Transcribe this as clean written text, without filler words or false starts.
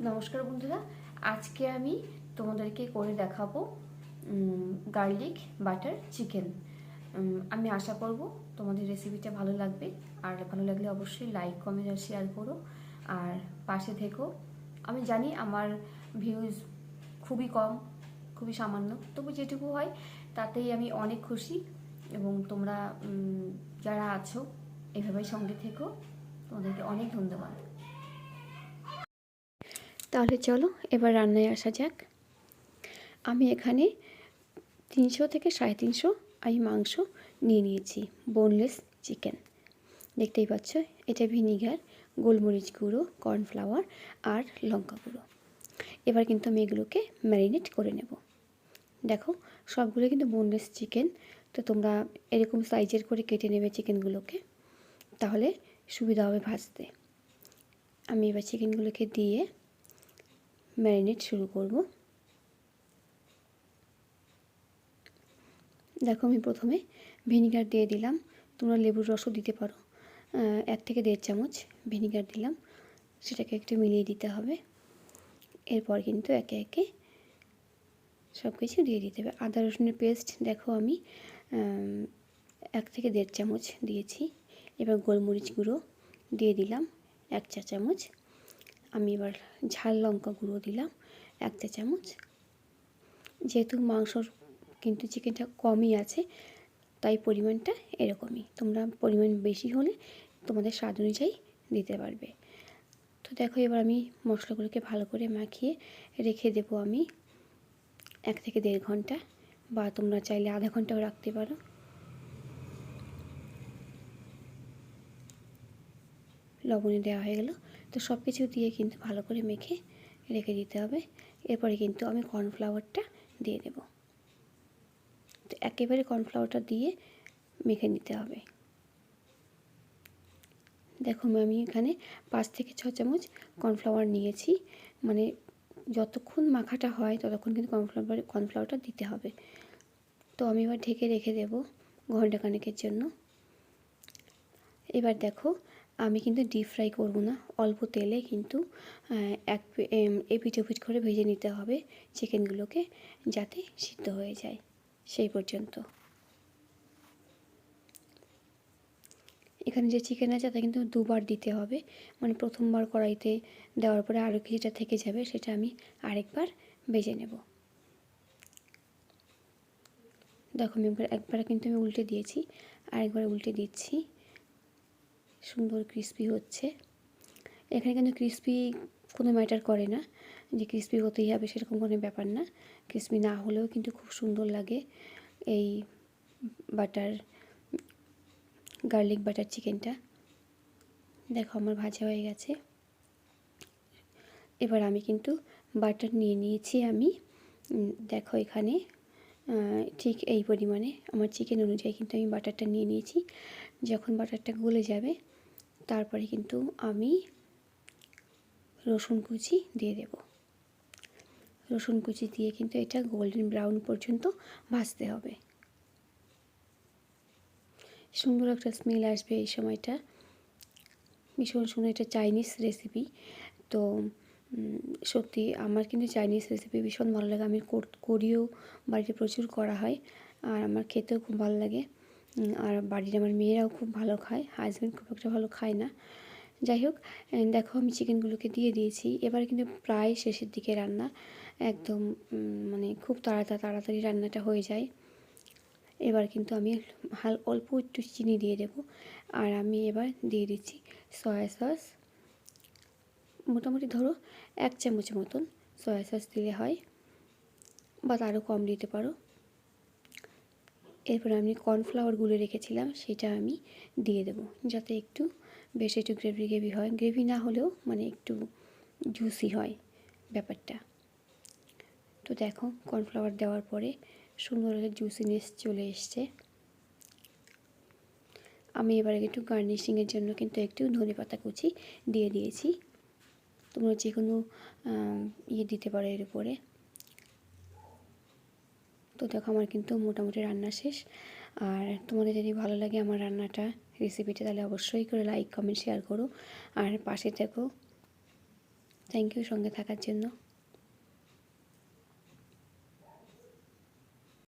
নমস্কার বন্ধুরা, আজকে আমি তোমাদেরকে করে দেখাবো গার্লিক বাটার চিকেন। আমি আশা করব তোমাদের রেসিপিটা ভালো লাগবে। আর ভালো লাগলে অবশ্যই লাইক, কমেন্ট আর শেয়ার করো, আর পাশে থেকো। আমি জানি আমার ভিউজ খুবই কম, খুবই সামান্য, তবু যেটুকু হয় তাতেই আমি অনেক খুশি। এবং তোমরা যারা আছো এভাবেই সঙ্গে থেকো, তোমাদেরকে অনেক ধন্যবাদ। তাহলে চলো এবার রান্নায় আসা যাক। আমি এখানে 300 থেকে 350 আমি মাংস নিয়ে নিয়েছি, বোনলেস চিকেন। দেখতেই পাচ্ছ, এটা ভিনিগার, গোলমরিচ গুঁড়ো, কর্নফ্লাওয়ার আর লঙ্কা গুঁড়ো। এবার কিন্তু আমি এগুলোকে ম্যারিনেট করে নেব। দেখো, সবগুলো কিন্তু বোনলেস চিকেন, তো তোমরা এরকম সাইজের করে কেটে নেবে চিকেনগুলোকে, তাহলে সুবিধা হবে ভাজতে। আমি এবার চিকেনগুলোকে দিয়ে ম্যারিনেট শুরু করব। দেখো, আমি প্রথমে ভিনিগার দিয়ে দিলাম, তোমরা লেবুর রসও দিতে পারো। 1 থেকে 1.5 চামচ ভিনিগার দিলাম, সেটাকে একটু মিলিয়ে দিতে হবে। এরপর কিন্তু একে একে সব কিছু দিয়ে দিতে হবে। আদা রসুনের পেস্ট দেখো আমি 1 থেকে 1.5 চামচ দিয়েছি। এবার গোলমরিচ গুঁড়ো দিয়ে দিলাম 1 চা চামচ। আমি এবার ঝাল লঙ্কা গুঁড়ো দিলাম 1 চা চামচ। যেহেতু মাংসর কিন্তু চিকেনটা কমই আছে, তাই পরিমাণটা এরকমই। তোমরা পরিমাণ বেশি হলে তোমাদের স্বাদ অনুযায়ী দিতে পারবে। তো দেখো, এবার আমি মশলাগুলোকে ভালো করে মাখিয়ে রেখে দেবো আমি 1 থেকে 1.5 ঘন্টা, বা তোমরা চাইলে আধা ঘন্টাও রাখতে পারো। লবণে দেওয়া হয়ে গেল, তো সব কিছু দিয়ে কিন্তু ভালো করে মেখে রেখে দিতে হবে। এরপরে কিন্তু আমি কর্নফ্লাওয়ারটা দিয়ে দেব। তো একেবারে কর্নফ্লাওয়ারটা দিয়ে মেখে নিতে হবে। দেখো, আমি এখানে 5 থেকে 6 চামচ কর্নফ্লাওয়ার নিয়েছি। মানে যতক্ষণ মাখাটা হয় ততক্ষণ কিন্তু কর্নফ্লাওয়ারটা দিতে হবে। তো আমি এবার ঢেকে রেখে দেব ঘন্টাখানেকের জন্য। এবার দেখো, আমি কিন্তু ডিপ ফ্রাই করব না, অল্প তেলে কিন্তু এপিঠ ওপিঠ করে ভেজে নিতে হবে চিকেনগুলোকে, যাতে সিদ্ধ হয়ে যায় সেই পর্যন্ত। এখানে যে চিকেন আছে তা কিন্তু দুবার দিতে হবে, মানে প্রথমবার কড়াইতে দেওয়ার পরে আরও কিছুটা থেকে যাবে, সেটা আমি আরেকবার ভেজে নেব। দেখো, আমি একবার কিন্তু আমি উল্টে দিয়েছি, আরেকবার উল্টে দিচ্ছি। সুন্দর ক্রিস্পি হচ্ছে। এখানে কিন্তু ক্রিস্পি কোনো ম্যাটার করে না, যে ক্রিস্পি হতেই হবে সেরকম কোনো ব্যাপার না। ক্রিস্পি না হলেও কিন্তু খুব সুন্দর লাগে এই বাটার গার্লিক বাটার চিকেনটা। দেখো, আমার ভাজা হয়ে গেছে। এবার আমি কিন্তু বাটার নিয়ে নিয়েছি আমি। দেখো, এখানে ঠিক এই পরিমাণে আমার চিকেন অনুযায়ী কিন্তু আমি বাটারটা নিয়ে নিয়েছি। যখন বাটারটা গলে যাবে, তারপরে কিন্তু আমি রসুন কুচি দিয়ে দেব। রসুন কুচি দিয়ে কিন্তু এটা গোল্ডেন ব্রাউন পর্যন্ত ভাজতে হবে। সুন্দর একটা স্মেল আসবে এই সময়টা, ভীষণ সুন্দর। এটা চাইনিজ রেসিপি, তো সত্যি আমার কিন্তু চাইনিজ রেসিপি ভীষণ ভালো লাগে। আমি করিও, বাড়িতে প্রচুর করা হয়, আর আমার খেতেও খুব ভালো লাগে। আর বাড়ির আমার মেয়েরাও খুব ভালো খায়, হাজব্যান্ড খুব একটা ভালো খায় না। যাই হোক, দেখো আমি চিকেনগুলোকে দিয়ে দিয়েছি। এবার কিন্তু প্রায় শেষের দিকে রান্না, একদম মানে খুব তাড়াতাড়ি রান্নাটা হয়ে যায়। এবার কিন্তু আমি অল্প একটু চিনি দিয়ে দেব, আর আমি এবার দিয়ে দিচ্ছি সয়া সস। মোটামুটি ধরো 1 চামচ মতন সয়া সস দিলে হয়, বা তারও কম দিতে পারো। এরপর আমি কর্নফ্লাওয়ার গুলে রেখেছিলাম, সেটা আমি দিয়ে দেব, যাতে একটু বেশ একটু গ্রেভি হয়। গ্রেভি না হলেও মানে একটু জুসি হয় ব্যাপারটা। তো দেখো, কর্নফ্লাওয়ার দেওয়ার পরে সুন্দর একটা জুসিনেস চলে এসছে। আমি এবার একটু গার্নিশিংয়ের জন্য কিন্তু একটু ধনেপাতা কুচি দিয়ে দিয়েছি। তোমরা যে কোনো দিতে পারো এর উপরে। তো দেখো, আমার কিন্তু মোটামুটি রান্না শেষ। আর তোমাদের যদি ভালো লাগে আমার রান্নাটা, রেসিপিটা, তাহলে অবশ্যই করে লাইক, কমেন্ট, শেয়ার করো, আর পাশে থেকো। থ্যাংক ইউ সঙ্গে থাকার জন্য।